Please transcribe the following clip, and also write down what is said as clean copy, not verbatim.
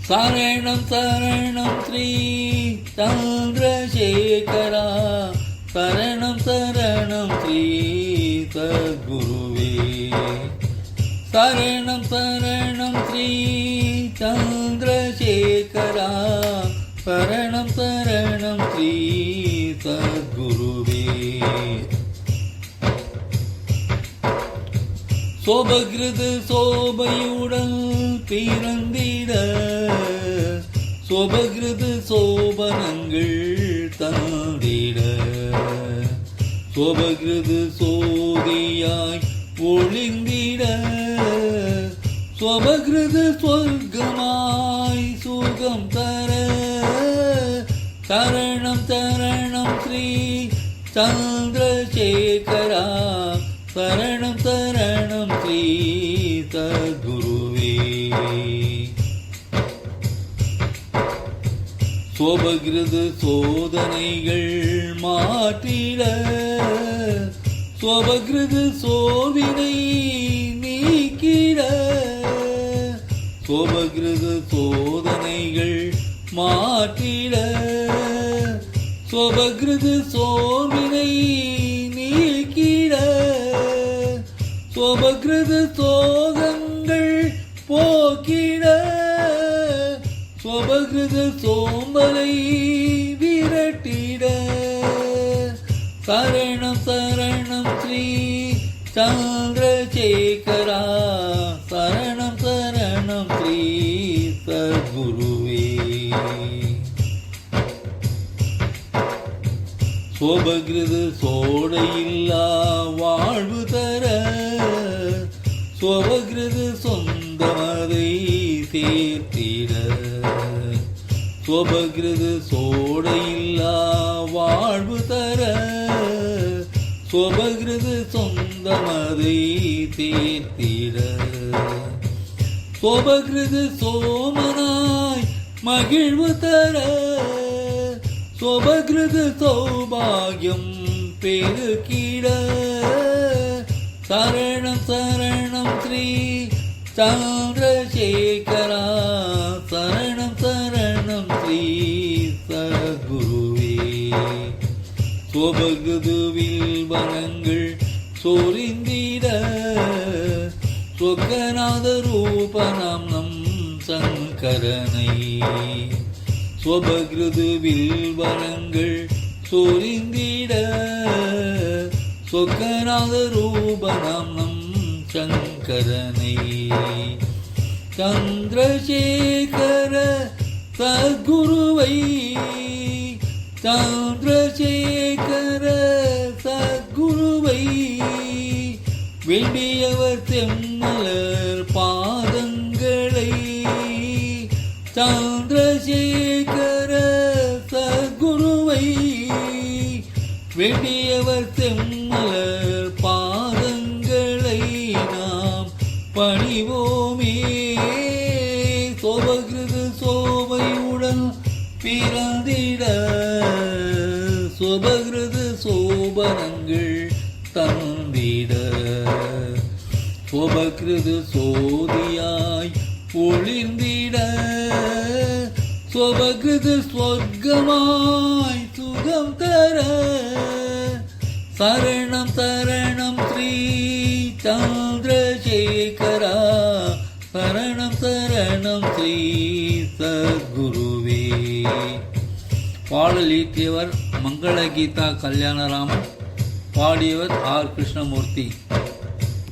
சரணம் சரணம் ஸ்ரீ சந்திரசேகரா, சரணம் சரணம் ஸ்ரீ சத்குருவே. சரணம் சரணம் ஸ்ரீ சந்திரசேகரா, சரணம் சரணம் ஸ்ரீ சத்குருவே. சோபகிருது சோபையுடன் பிறந்திட, சோபகிருது சோபனங்கள் தந்திட, சோபகிருது சோதியாய் ஒளிந்திட, சோபகிருது சொர்க்கமாய் சுகம் தர. சரணம் சரணம் ஸ்ரீ சந்திரசேகரா, சரணம் சரணம் ஸ்ரீ சத்குருவே. சோபகிருது சோதனைகள் மாற்றிட, சோபகிருது சோவினை நீக்கிட, சோபகிருது சோதனைகள் மாற்றிட, சோபகிருது சோவினை நீக்கிட, சோபகிருது சோகங்கள் போக்கிட, சோபகிருது சோம்பலை விரட்டிட. சரணம் சரணம் ஸ்ரீ சந்திரசேகரா, சரணம் சரணம் ஸ்ரீ சத்குருவே. சோபகிருது சோடையில்லா வாழ்வு தர, சோபகிருது சொந்தமதை சேர்த்திட, சோபகிருது சோடையில்லா வாழ்வு தர, சோபகிருது சொந்தமதை சேர்த்திட, சோபகிருது சோமனாய் மகிழ்வு தர, சோபகிருது சௌபாகியம் பெருக்கிட. சரணம் சரணம் ஸ்ரீ சந்திரசேகரா, சரணம் சரணம் ஸ்ரீ சத்குருவே. சோபகிருதுவில் வனங்கள் சொரிந்திட, சொக்கநாத ரூபனாம் நம் சங்கரனை. சோபகிருதுவில் வனங்கள் சொரிந்திட, சொக்கநாத ரூபனாம் நம் சங்கரனை. சந்திரசேகர சத்குருவை, சந்திரசேகர சத்குருவை, வேண்டியவர் செம்மலர் பாதங்களை. சந்திரசேகர சத்குருவை, வேண்டியவர் செம்மலர் பாதங்களை நாம் பணிவோமே. சோபகிருது சோபையுடன் பிறந்திட, சோபகிருது சோபனங்கள் தந்திட, சோபகிருது சோதியாய் ஒளிர்ந்திட, சோபகிருது சொர்க்கமாய் சுகம் தர. சரணம் சரணம் ஸ்ரீ சந்திரசேகரா, சரணம் சரணம் ஸ்ரீ சத்குருவே. பாடல் இயற்றியவர் மங்களகீதா கல்யாணராமன், பாடியவர் ஆர் கிருஷ்ணமூர்த்தி.